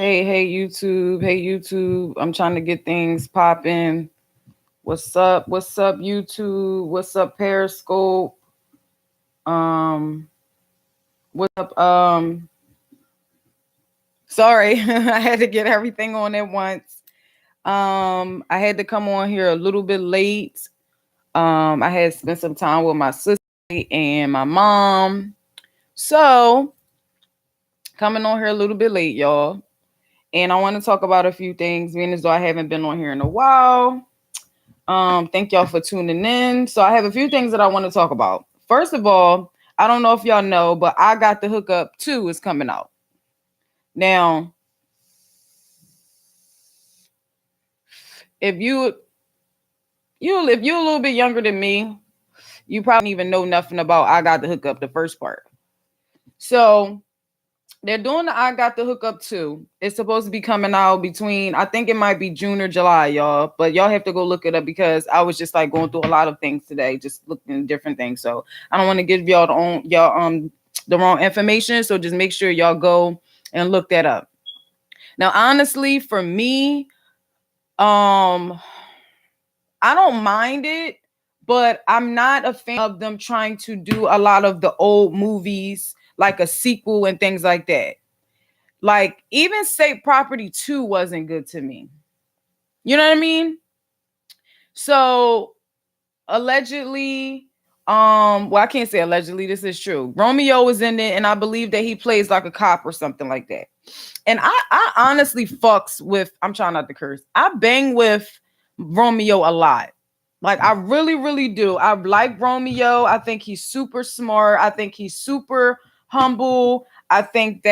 Hey YouTube. Hey YouTube. I'm trying to get things popping. What's up? What's up YouTube? What's up Periscope? Um what's up sorry. I had to get everything on at once. I had to come on here a little bit late. I had spent some time with my sister and my mom. So, coming on here a little bit late, y'all. And I want to talk about a few things, being as though I haven't been on here in a while. Thank y'all for tuning in. So I have a few things that I want to talk about. First of all, I don't know if y'all know, but I Got the Hookup 2 is coming out. Now, if you're a little bit younger than me, you probably don't even know nothing about I Got the Hookup, the first part. So they're doing the I Got the Hookup 2. It's supposed to be coming out between, I think it might be June or July, y'all. But y'all have to go look it up because I was just like going through a lot of things today, just looking at different things. So I don't want to give y'all the wrong information. So just make sure y'all go and look that up. Now, honestly, for me, I don't mind it, but I'm not a fan of them trying to do a lot of the old movies, like a sequel and things like that. Like even State Property 2 wasn't good to me. You know what I mean? So allegedly, well, I can't say allegedly, this is true. Romeo was in it, and I believe that he plays like a cop or something like that. And I honestly fucks with, I'm trying not to curse. I bang with Romeo a lot. Like I really, really do. I like Romeo. I think he's super smart. I think he's super humble. I think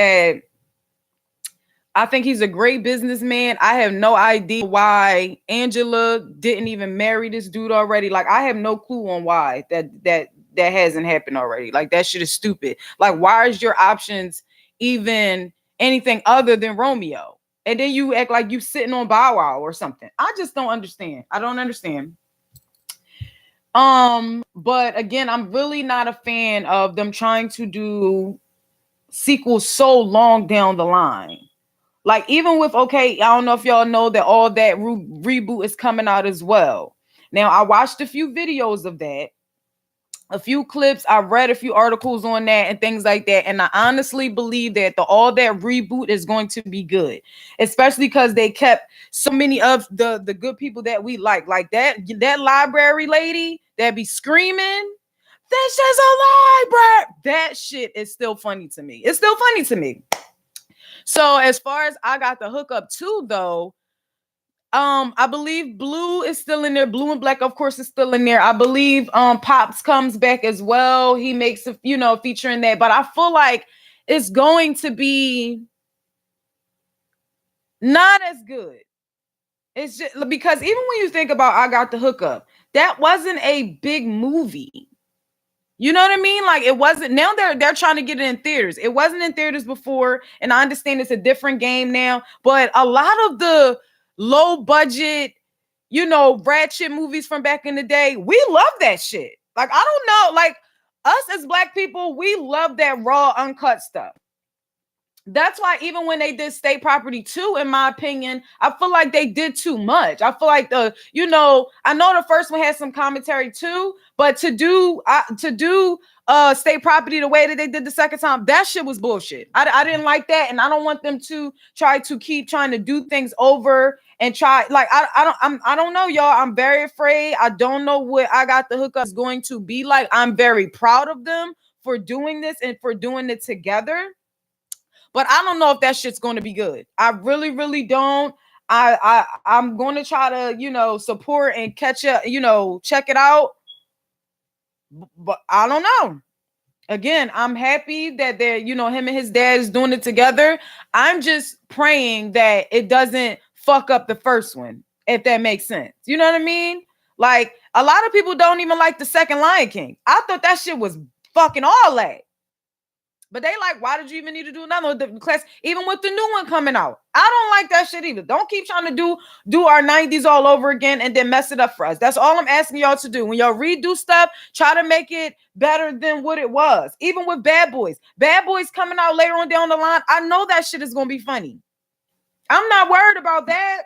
he's a great businessman. I have no idea why Angela didn't even marry this dude already. Like I have no clue on why that hasn't happened already. Like that shit is stupid. Like why is your options even anything other than Romeo? And then you act like you sitting on Bow Wow or something. I just don't understand. I don't understand. But again, I'm really not a fan of them trying to do sequels so long down the line. Like even with okay, I don't know if y'all know that all that reboot is coming out as well. Now I watched a few videos of that, a few clips. I read a few articles on that and things like that, and I honestly believe that the all that reboot is going to be good, especially because they kept so many of the good people that we like that library lady that be screaming. This is a library. That shit is still funny to me. It's still funny to me. So as far as I Got the Hookup 2 though, I believe Blue is still in there. Blue and Black, of course, is still in there. I believe Pops comes back as well. He makes a feature in that, but I feel like it's going to be not as good. It's just because even when you think about I Got the Hookup, that wasn't a big movie. You know what I mean? Like it wasn't. Now they're trying to get it in theaters. It wasn't in theaters before, and I understand it's a different game now. But a lot of the low budget, ratchet movies from back in the day, we love that shit. Like I don't know, like us as Black people, we love that raw, uncut stuff. That's why even when they did State Property 2, in my opinion, I feel like they did too much. I feel like I know the first one had some commentary too, but to do State Property the way that they did the second time, that shit was bullshit. I didn't like that, and I don't want them to try to keep trying to do things over and try. Like I don't know, y'all. I'm very afraid. I don't know what I Got the Hookup is going to be like. I'm very proud of them for doing this and for doing it together. But I don't know if that shit's going to be good. I really, really don't. I'm going to try to, support and catch up, check it out. But I don't know. Again, I'm happy that him and his dad is doing it together. I'm just praying that it doesn't fuck up the first one, if that makes sense. You know what I mean? Like a lot of people don't even like the second Lion King. I thought that shit was fucking all that. But they like, why did you even need to do another one? Class, even with the new one coming out? I don't like that shit either. Don't keep trying to do our 90s all over again and then mess it up for us. That's all I'm asking y'all to do. When y'all redo stuff, try to make it better than what it was. Even with Bad Boys. Bad Boys coming out later on down the line, I know that shit is going to be funny. I'm not worried about that.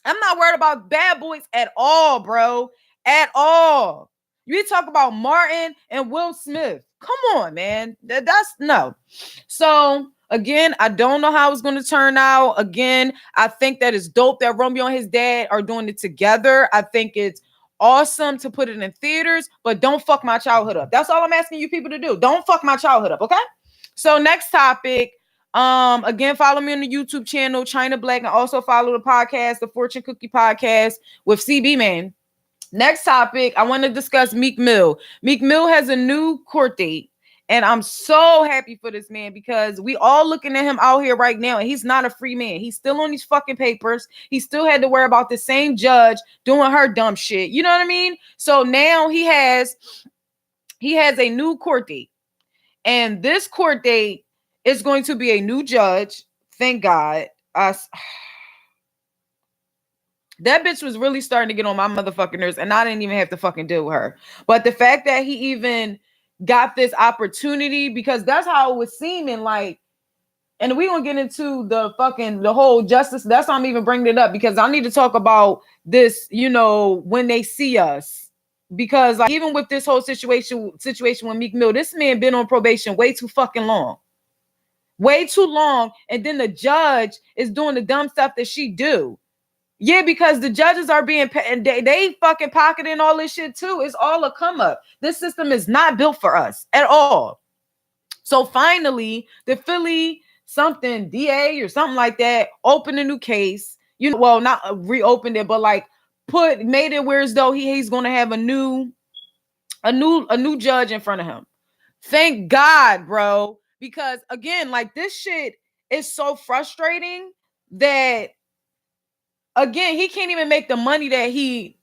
I'm not worried about Bad Boys at all, bro. At all. You talk about Martin and Will Smith. Come on, man. That's no. So again, I don't know how it's going to turn out. Again, I think that it's dope that Romeo and his dad are doing it together. I think it's awesome to put it in theaters, but don't fuck my childhood up. That's all I'm asking you people to do. Don't fuck my childhood up, okay? So next topic. Again, follow me on the YouTube channel, China Black, and also follow the podcast, the Fortune Cookie Podcast with CB Man. Next topic, I want to discuss Meek Mill. Meek Mill has a new court date, and I'm so happy for this man because we all looking at him out here right now, and he's not a free man. He's still on these fucking papers. He still had to worry about the same judge doing her dumb shit. You know what I mean? So now he has a new court date, and this court date is going to be a new judge. Thank God. That bitch was really starting to get on my motherfucking nerves, and I didn't even have to fucking deal with her. But the fact that he even got this opportunity, because that's how it was seeming like, and we gonna get into the whole justice. That's why I'm even bringing it up, because I need to talk about this, when they see us. Because like, even with this whole situation with Meek Mill, this man been on probation way too fucking long. Way too long. And then the judge is doing the dumb stuff that she do. Yeah, because the judges are being and they fucking pocketing all this shit too. It's all a come up. This system is not built for us at all. So finally, the Philly something DA or something like that opened a new case. Well, not reopened it, but like made it where as though he's going to have a new judge in front of him. Thank God, bro. Because again, like, this shit is so frustrating that, again, he can't even make the money that he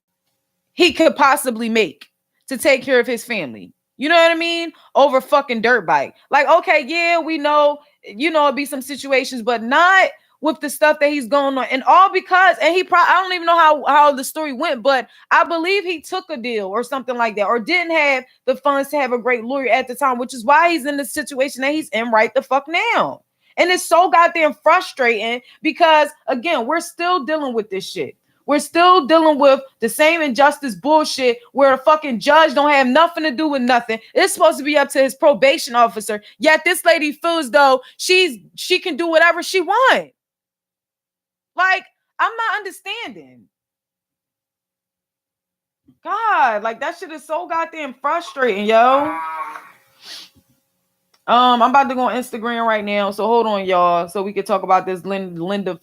could possibly make to take care of his family. You know what I mean? Over fucking dirt bike. Like, okay, yeah, we know, it'd be some situations, but not with the stuff that he's going on. And all because, and I don't even know how the story went, but I believe he took a deal or something like that, or didn't have the funds to have a great lawyer at the time, which is why he's in the situation that he's in right the fuck now. And it's so goddamn frustrating because, again, we're still dealing with this shit. We're still dealing with the same injustice bullshit where a fucking judge don't have nothing to do with nothing. It's supposed to be up to his probation officer. Yet this lady feels though she can do whatever she wants. Like, I'm not understanding. God, like, that shit is so goddamn frustrating, yo. I'm about to go on Instagram right now, so hold on, y'all, so we can talk about this Linda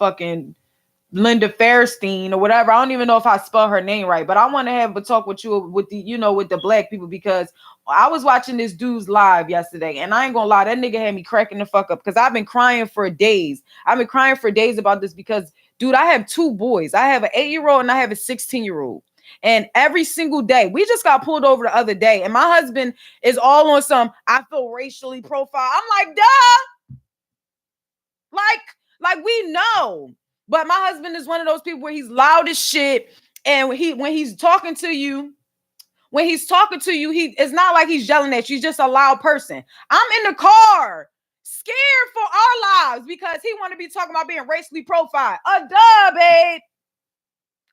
Fairstein or whatever. I don't even know if I spell her name right, but I want to have a talk with you with the black people, because I was watching this dude's live yesterday, and I ain't gonna lie, that nigga had me cracking the fuck up because I've been crying for days. I've been crying for days about this because, dude, I have two boys. I have an 8-year-old and I have a 16-year-old. And every single day, we just got pulled over the other day, and my husband is all on some, I feel racially profiled. I'm like, duh. Like we know. But my husband is one of those people where he's loud as shit. And when he's talking to you, it's not like he's yelling at you. He's just a loud person. I'm in the car, scared for our lives because he want to be talking about being racially profiled. Duh, babe.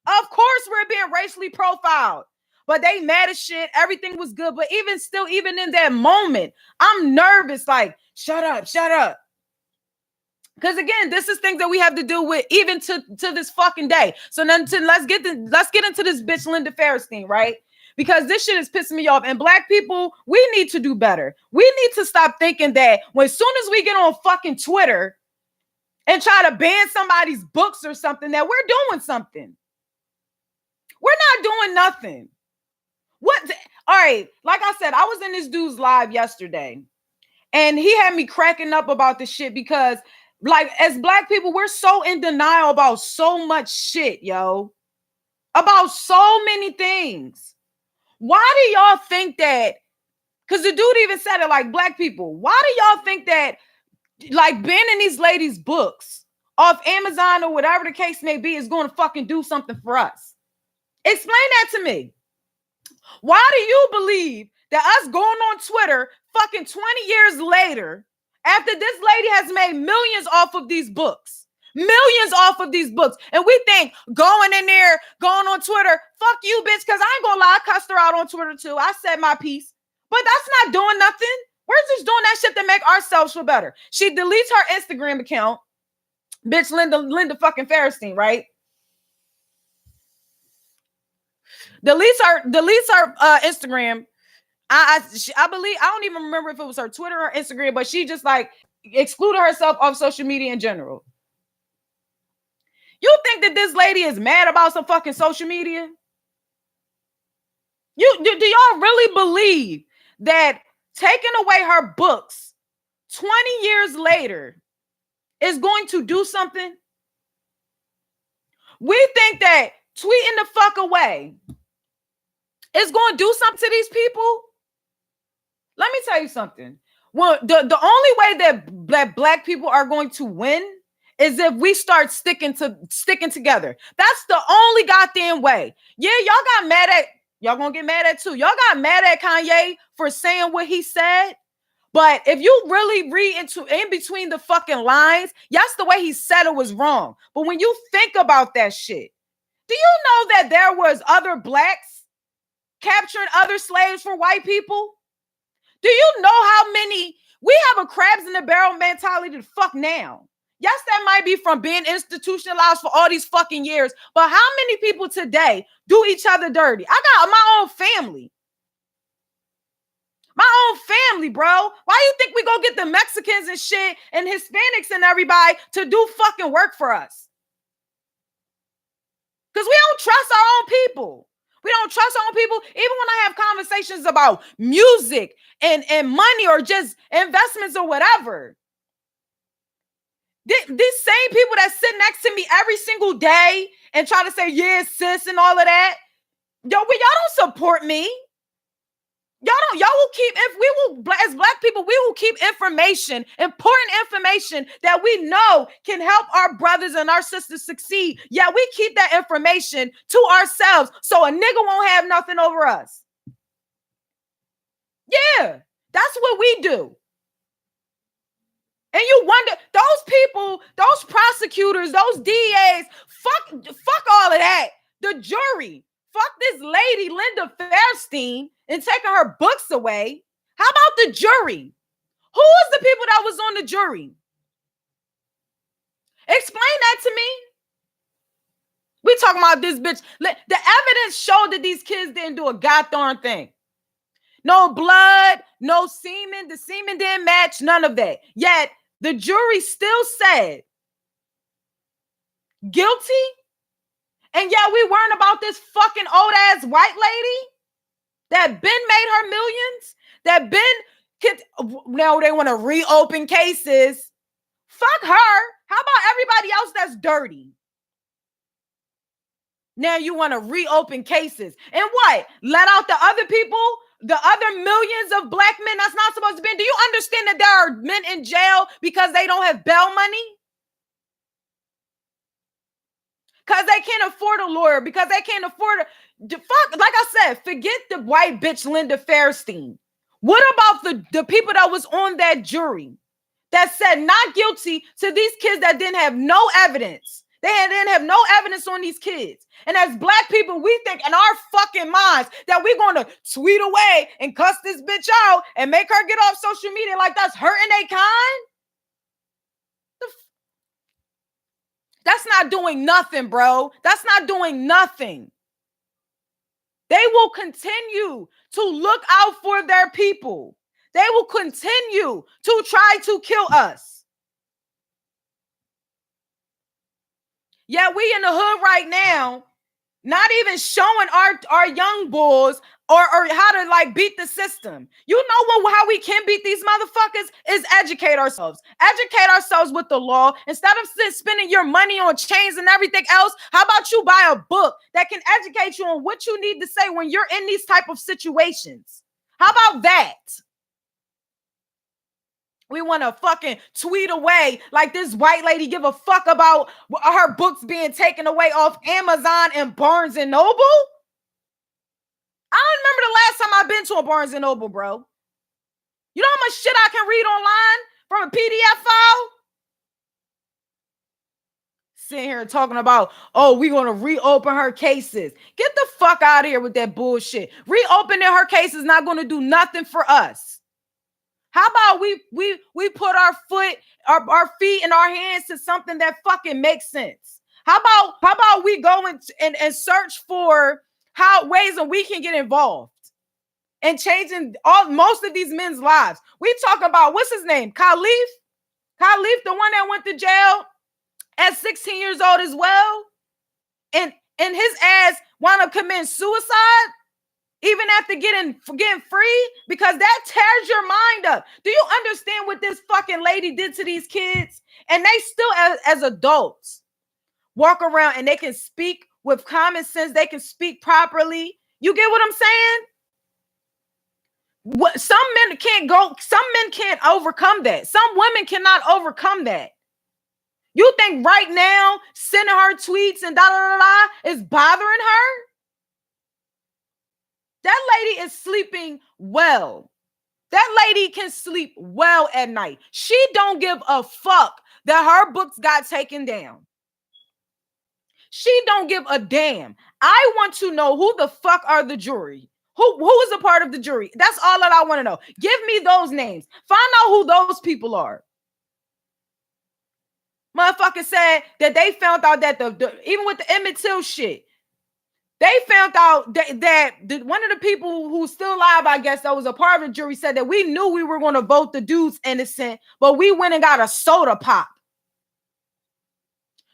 Of course we're being racially profiled. But they mad as shit. Everything was good. But even in that moment, I'm nervous. Like, shut up. Because again, this is things that we have to deal with even to this fucking day. So then let's get into this bitch Linda Fairstein, right? Because this shit is pissing me off. And black people, we need to do better. We need to stop thinking that as soon as we get on fucking Twitter and try to ban somebody's books or something, that we're doing something. We're not doing nothing. All right, like I said, I was in this dude's live yesterday, and he had me cracking up about this shit because, like, as black people, we're so in denial about so much shit, yo. About so many things. Why do y'all think that? Because the dude even said it, like, black people, why do y'all think that, like, banning these ladies' books off Amazon or whatever the case may be is going to fucking do something for us? Explain that to me. Why do you believe that us going on Twitter fucking 20 years later, after this lady has made millions off of these books, Millions off of these books. And we think going in there, going on Twitter, fuck you, bitch, because I ain't gonna lie, I cussed her out on Twitter too. I said my piece. But that's not doing nothing. We're just doing that shit to make ourselves feel better. She deletes her Instagram account. Bitch, Linda fucking Fairstein, right? Deletes her Instagram. I believe, I don't even remember if it was her Twitter or Instagram, but she just like excluded herself off social media in general. You think that this lady is mad about some fucking social media? Do y'all really believe that taking away her books 20 years later is going to do something? We think that tweeting the fuck away is going to do something to these people? Let me tell you something. Well, the only way that black people are going to win is if we start sticking together. That's the only goddamn way. Yeah, y'all got mad at, y'all gonna get mad at too. Y'all got mad at Kanye for saying what he said. But if you really read in between the fucking lines, yes, the way he said it was wrong. But when you think about that shit, do you know that there was other blacks capturing other slaves for white people? Do you know how many? We have a crabs in the barrel mentality to fuck now. Yes, that might be from being institutionalized for all these fucking years, but how many people today do each other dirty? I got my own family. My own family, bro. Why you think we go get the Mexicans and shit and Hispanics and everybody to do fucking work for us? Because we don't trust our own people. We don't trust our own people. Even when I have conversations about music and money or just investments or whatever. These same people that sit next to me every single day and try to say, yeah, sis, and all of that. Y'all don't support me. Y'all will keep, if we will, as black people, we will keep information, important information that we know can help our brothers and our sisters succeed. Yeah, we keep that information to ourselves so a nigga won't have nothing over us. Yeah, that's what we do. And you wonder, those people, those prosecutors, those DAs, fuck all of that. The jury, fuck this lady, Linda Fairstein, and taking her books away. How about the jury? Who was the people that was on the jury? Explain that to me. We talking about this bitch. The evidence showed that these kids didn't do a goddamn thing. No blood, no semen. The semen didn't match, none of that. Yet, the jury still said guilty. And yeah, we weren't about this fucking old ass white lady that been made her millions, that been, now they want to reopen cases. Fuck her. How about everybody else that's dirty? Now you want to reopen cases. And what? Let out the other people? The other millions of black men that's not supposed to be. Do you understand that there are men in jail because they don't have bail money? Because they can't afford a lawyer, because they can't afford fuck, like I said, forget the white bitch Linda Fairstein. What about the people that was on that jury that said not guilty to these kids that didn't have no evidence? They didn't have no evidence on these kids. And as black people, we think in our fucking minds that we're going to tweet away and cuss this bitch out and make her get off social media like that's hurting they kind. That's not doing nothing, bro. That's not doing nothing. They will continue to look out for their people. They will continue to try to kill us. Yeah, we in the hood right now, not even showing our young bulls or how to like beat the system. You know what? How we can beat these motherfuckers is educate ourselves. Educate ourselves with the law. Instead of spending your money on chains and everything else, how about you buy a book that can educate you on what you need to say when you're in these type of situations? How about that? We want to fucking tweet away like this white lady give a fuck about her books being taken away off Amazon and Barnes and Noble. I don't remember the last time I've been to a Barnes and Noble, bro. You know how much shit I can read online from a PDF file? sitting here talking about, oh, we're going to reopen her cases. Get the fuck out of here with that bullshit. Reopening her case is not going to do nothing for us. How about we put our feet and our hands to something that fucking makes sense? How about we go and search for ways that we can get involved and changing most of these men's lives? We talk about, what's his name? Khalif, the one that went to jail at 16 years old as well. And his ass wound up committing suicide even after getting free, because that tears your mind up. Do you understand what this fucking lady did to these kids? And they still, as adults, walk around and they can speak with common sense. They can speak properly. You get what I'm saying? Some men can't overcome that. Some women cannot overcome that. You think right now sending her tweets and is bothering her? That lady is sleeping well. That lady can sleep well at night. She don't give a fuck that her books got taken down. She don't give a damn. I want to know who the fuck are the jury. Who is a part of the jury? That's all that I want to know. Give me those names. Find out who those people are. Motherfucker said that they found out that even with the Emmett Till shit, they found out that one of the people who's still alive, I guess, that was a part of the jury, said that we knew we were going to vote the dudes innocent, but we went and got a soda pop.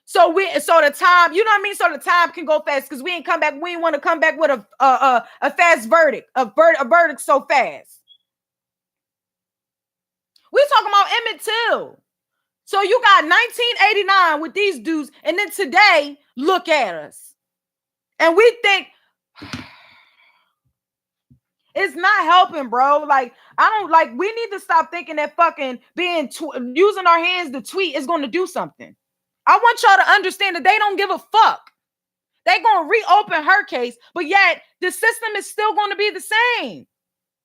So the time, you know what I mean? So the time can go fast because we ain't come back. We ain't want to come back with a fast verdict, a verdict so fast. We talking about Emmett Till. So you got 1989 with these dudes, and then today, look at us. And we think it's not helping, bro. Like, we need to stop thinking that fucking using our hands to tweet is going to do something. I want y'all to understand that they don't give a fuck. They're going to reopen her case, but yet the system is still going to be the same.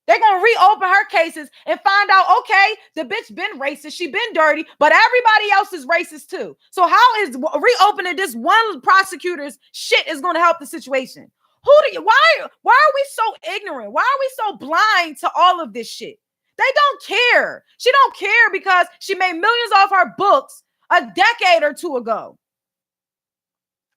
They're going to reopen her cases and find out, okay, the bitch been racist. She been dirty, but everybody else is racist too. So how is reopening this one prosecutor's shit is going to help the situation? Why are we so ignorant? Why are we so blind to all of this shit? They don't care. She don't care because she made millions off her books a decade or two ago.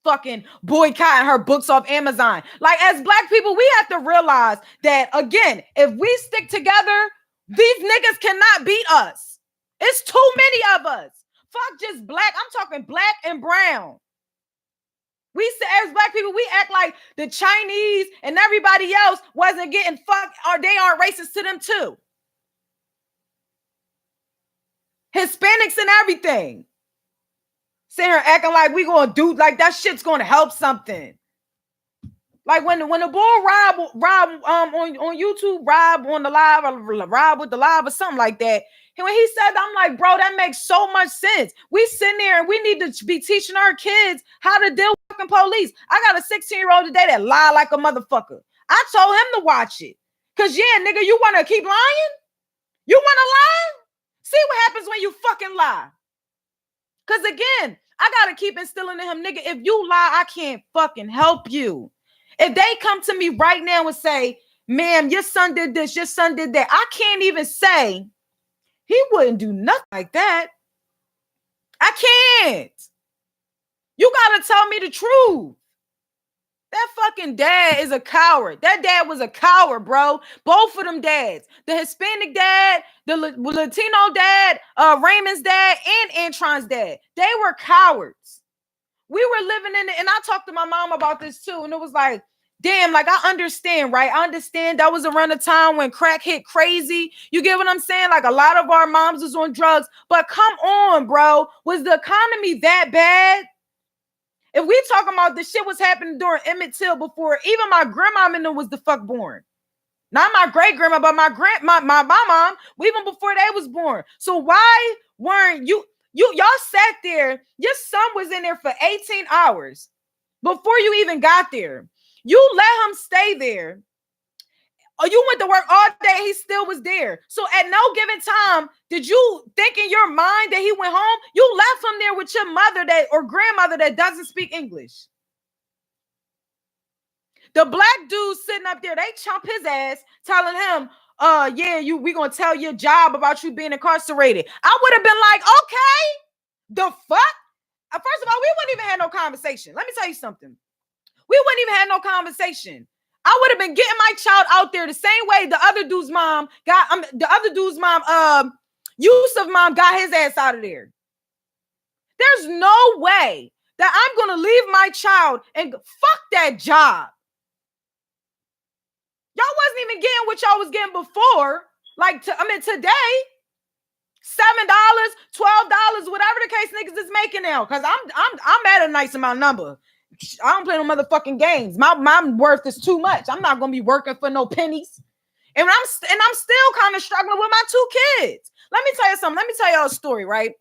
Fucking boycotting her books off Amazon. Like, as Black people, we have to realize that, again, if we stick together, these niggas cannot beat us. It's too many of us. Fuck just Black. I'm talking Black and brown. We say, as Black people, we act like the Chinese and everybody else wasn't getting fucked, or they aren't racist to them too. Hispanics and everything. Sitting here acting like we gonna do, like that shit's gonna help something. Like when the boy Rob on YouTube, Rob on the live, or Rob with the live or something like that. And when he said that, I'm like, bro, that makes so much sense. We sitting there and we need to be teaching our kids how to deal with fucking police. I got a 16-year-old today that lie like a motherfucker. I told him to watch it. Cause yeah, nigga, you wanna keep lying? You wanna lie? See what happens when you fucking lie. Cause again, I gotta keep instilling in him, nigga, if you lie, I can't fucking help you. If they come to me right now and say, ma'am, your son did this, your son did that, I can't even say he wouldn't do nothing like that. I can't. You gotta tell me the truth. That fucking dad is a coward. That dad was a coward, bro. Both of them dads. The Hispanic dad, the Latino dad, Raymond's dad, and Antron's dad. They were cowards. We were living in it, and I talked to my mom about this too, and it was like, damn, like I understand, right? I understand that was around the time when crack hit crazy. You get what I'm saying? Like a lot of our moms was on drugs, but come on, bro. Was the economy that bad? If we talking about the shit was happening during Emmett Till before even my grandma was the fuck born. Not my great grandma, but my mom, even before they was born. So why weren't y'all sat there, your son was in there for 18 hours before you even got there. You let him stay there or you went to work all day, he still was there. So at no given time, did you think in your mind that he went home? You left him there with your mother that or grandmother that doesn't speak English. The black dude sitting up there, they chump his ass, telling him, yeah, we gonna tell your job about you being incarcerated. I would have been like, okay, the fuck? First of all, we wouldn't even have no conversation. Let me tell you something. We wouldn't even have no conversation. I would have been getting my child out there the same way the other dude's mom got, Yusuf mom got his ass out of there. There's no way that I'm going to leave my child and fuck that job. Y'all wasn't even getting what y'all was getting before. Today, $7, $12, whatever the case niggas is making now. Cause I'm at a nice amount number. I don't play no motherfucking games. My worth is too much. I'm not gonna be working for no pennies. And I'm still kind of struggling with my 2 kids. Let me tell you something. Let me tell y'all a story, right?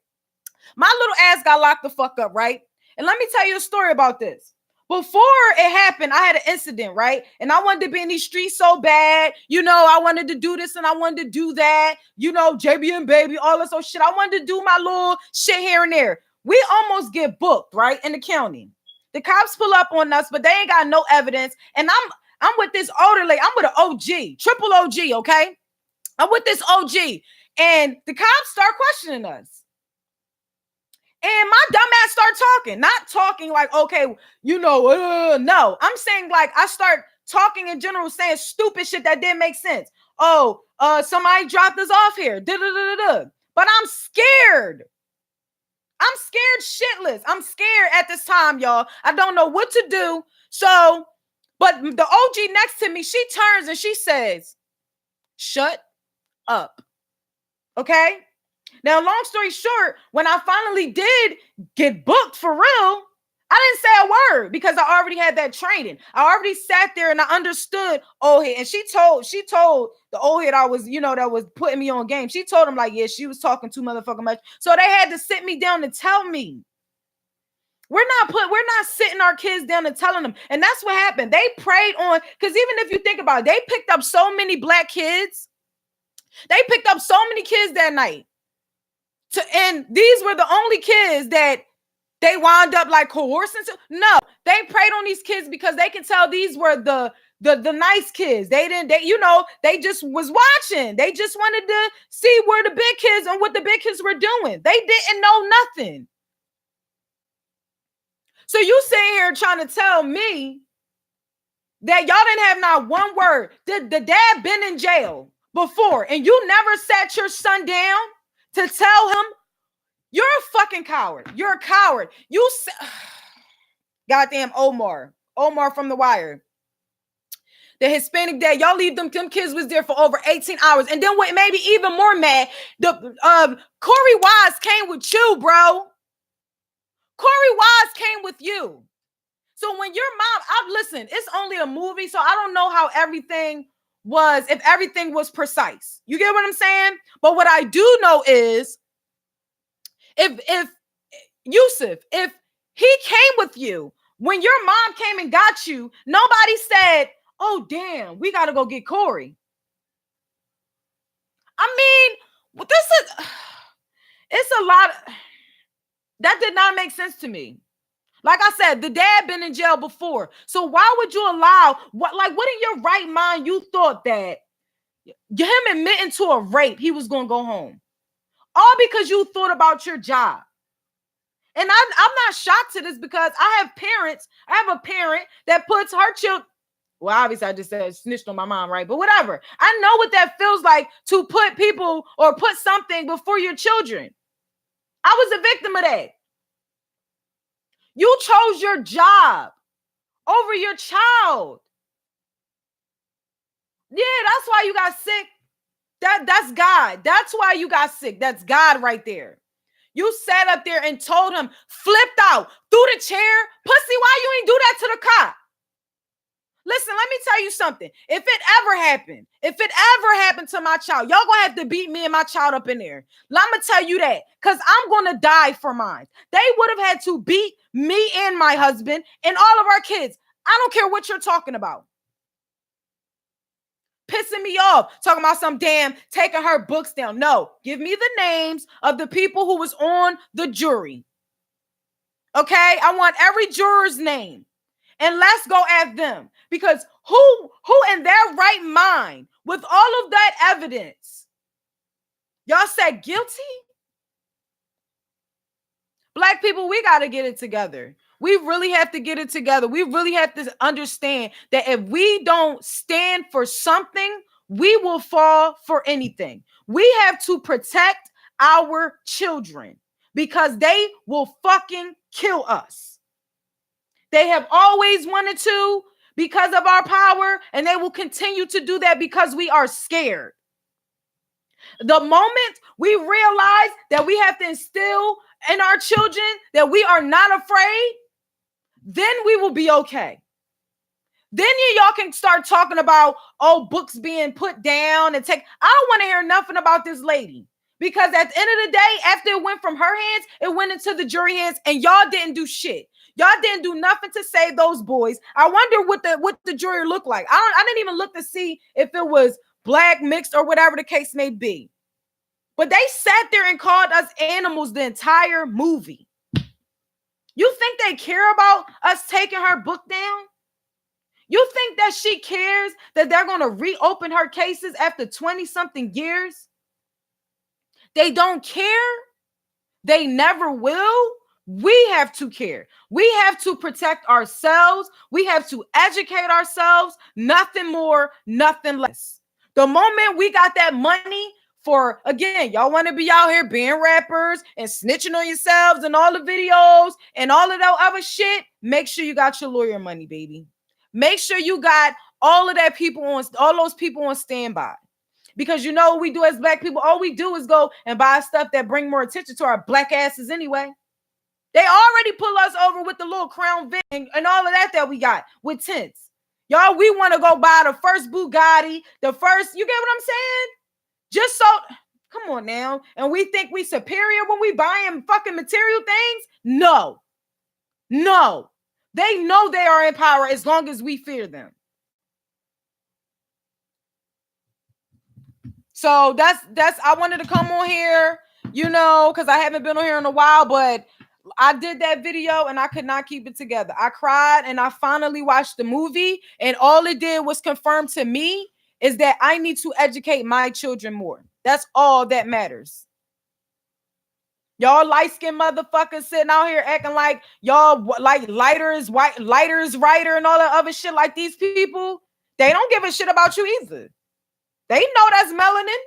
My little ass got locked the fuck up, right? And let me tell you a story about this. Before it happened, I had an incident, right? And I wanted to be in these streets so bad. I wanted to do this and I wanted to do that. JB and baby, all this old shit. I wanted to do my little shit here and there. We almost get booked, right? In the county. The cops pull up on us, but they ain't got no evidence. And I'm with this older lady. I'm with an OG, triple OG, okay? I'm with this OG. And the cops start questioning us. And my dumb ass start talking, not talking like, okay, no. I'm saying like I start talking in general, saying stupid shit that didn't make sense. Somebody dropped us off here. Da-da-da-da-da. But I'm scared. I'm scared shitless. I'm scared at this time, y'all. I don't know what to do. So, but the OG next to me, she turns and she says, shut up. Okay? Now, long story short, when I finally did get booked for real, I didn't say a word because I already had that training. I already sat there and I understood old head. And she told the old head I was, that was putting me on game. She told him like, yeah, she was talking too motherfucking much. So they had to sit me down and tell me. We're not sitting our kids down and telling them. And that's what happened. They preyed on, because even if you think about it, they picked up so many black kids. They picked up so many kids that night. And these were the only kids that they wound up like coercing. No, they preyed on these kids because they can tell these were the nice kids. They just was watching. They just wanted to see where the big kids and what the big kids were doing. They didn't know nothing. So you sitting here trying to tell me that y'all didn't have not one word. The dad been in jail before and you never sat your son down to tell him, you're a fucking coward. You're a coward. Goddamn Omar from The Wire. The Hispanic dad, y'all leave them kids was there for over 18 hours. And then what made me even more mad, Corey Wise came with you, bro. Corey Wise came with you. So when your mom, listen, it's only a movie, so I don't know how everything was, if everything was precise. You get what I'm saying? But what I do know is, if Yusuf, if he came with you, when your mom came and got you, nobody said, oh, damn, we got to go get Corey. I mean, it's a lot. That did not make sense to me. Like I said, the dad been in jail before. So why would you allow, what in your right mind you thought that him admitting to a rape, he was going to go home? All because you thought about your job. And I'm not shocked to this because I have a parent that puts her children, well, obviously I just said snitched on my mom, right? But whatever. I know what that feels like to put people or put something before your children. I was a victim of that. You chose your job over your child. Yeah, that's why you got sick. That's God. That's why you got sick. That's God right there. You sat up there and told him, flipped out, threw the chair. Pussy, why you ain't do that to the cop? Listen, let me tell you something. If it ever happened to my child, y'all gonna have to beat me and my child up in there. I'm gonna tell you that because I'm gonna die for mine. They would have had to beat me and my husband and all of our kids. I don't care what you're talking about. Pissing me off, talking about some damn taking her books down. No, give me the names of the people who was on the jury. Okay, I want every juror's name, and let's go at them, because who in their right mind with all of that evidence, y'all said guilty? Black people, we got to get it together. We really have to get it together. We really have to understand that if we don't stand for something, we will fall for anything. We have to protect our children because they will fucking kill us. They have always wanted to because of our power, and they will continue to do that because we are scared. The moment we realize that we have to instill in our children that we are not afraid, then we will be okay. Then y'all can start talking about, oh, books being put down and take. I don't want to hear nothing about this lady, because at the end of the day, after it went from her hands, it went into the jury hands, and y'all didn't do shit. Y'all didn't do nothing to save those boys. I wonder what the jury looked like. I didn't even look to see if it was black, mixed, or whatever the case may be. But they sat there and called us animals the entire movie. You think they care about us taking her book down? You think that she cares that they're going to reopen her cases after 20-something years? They don't care. They never will. We have to care. We have to protect ourselves. We have to educate ourselves. Nothing more, nothing less. The moment we got that money for, again, y'all want to be out here being rappers and snitching on yourselves and all the videos and all of that other shit, make sure you got your lawyer money, baby. Make sure you got all of that people on, all those people on standby. Because you know what we do as black people? All we do is go and buy stuff that bring more attention to our black asses anyway. They already pull us over with the little Crown Vic and all of that we got with tints. Y'all, we want to go buy the first Bugatti, the first, you get what I'm saying? Just so, come on now. And we think we superior when we buying fucking material things? No. No. They know they are in power as long as we fear them. So that's I wanted to come on here, you know, because I haven't been on here in a while, but I did that video and I could not keep it together. I cried and I finally watched the movie, and all it did was confirm to me is that I need to educate my children more. That's all that matters. Y'all light-skinned motherfuckers sitting out here acting like y'all like lighter is white, lighter is righter, and all that other shit like these people. They don't give a shit about you either. They know that's melanin.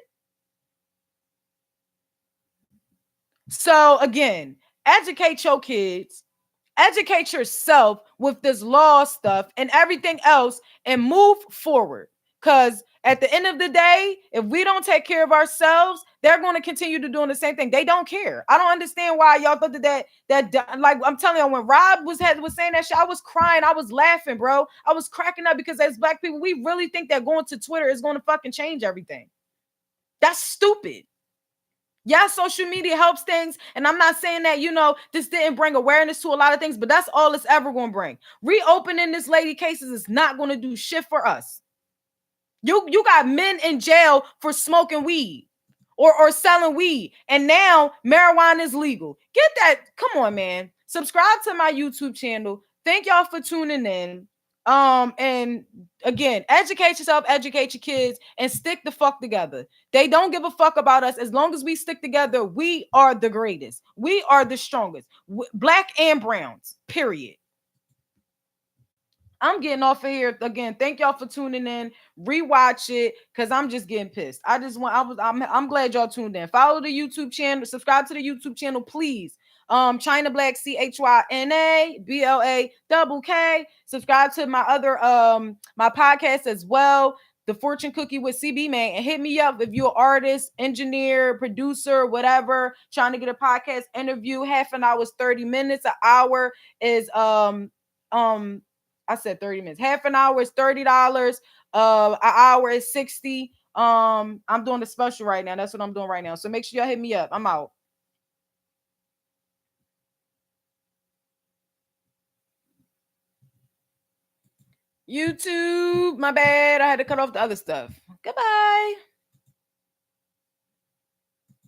So again, educate your kids, educate yourself with this law stuff and everything else, and move forward. Because at the end of the day, if we don't take care of ourselves, they're going to continue to doing the same thing. They don't care. I don't understand why y'all thought that like I'm telling you, when Rob was saying that shit, I was crying. I was laughing, bro. I was cracking up, because as black people, we really think that going to Twitter is going to fucking change everything. That's stupid. Yeah, social media helps things. And I'm not saying that, you know, this didn't bring awareness to a lot of things, but that's all it's ever going to bring. Reopening this lady cases is not going to do shit for us. You got men in jail for smoking weed or selling weed. And now marijuana is legal. Get that. Come on, man. Subscribe to my YouTube channel. Thank y'all for tuning in. And again, educate yourself, educate your kids, and stick the fuck together. They don't give a fuck about us. As long as we stick together, we are the greatest. We are the strongest. Black and browns, period. I'm getting off of here again. Thank y'all for tuning in. Rewatch it, because I'm just getting pissed. I'm glad y'all tuned in. Follow the YouTube channel, subscribe to the YouTube channel, please. China Black, CHYNA BLA. Subscribe to my other my podcast as well, The Fortune Cookie with CB Man, and hit me up if you're an artist, engineer, producer, whatever, trying to get a podcast interview. Half an hour is 30 minutes. An hour is I said 30 minutes. Half an hour is $30. An hour is 60. I'm doing the special right now. That's what I'm doing right now. So make sure y'all hit me up. I'm out. YouTube, my bad. I had to cut off the other stuff. Goodbye.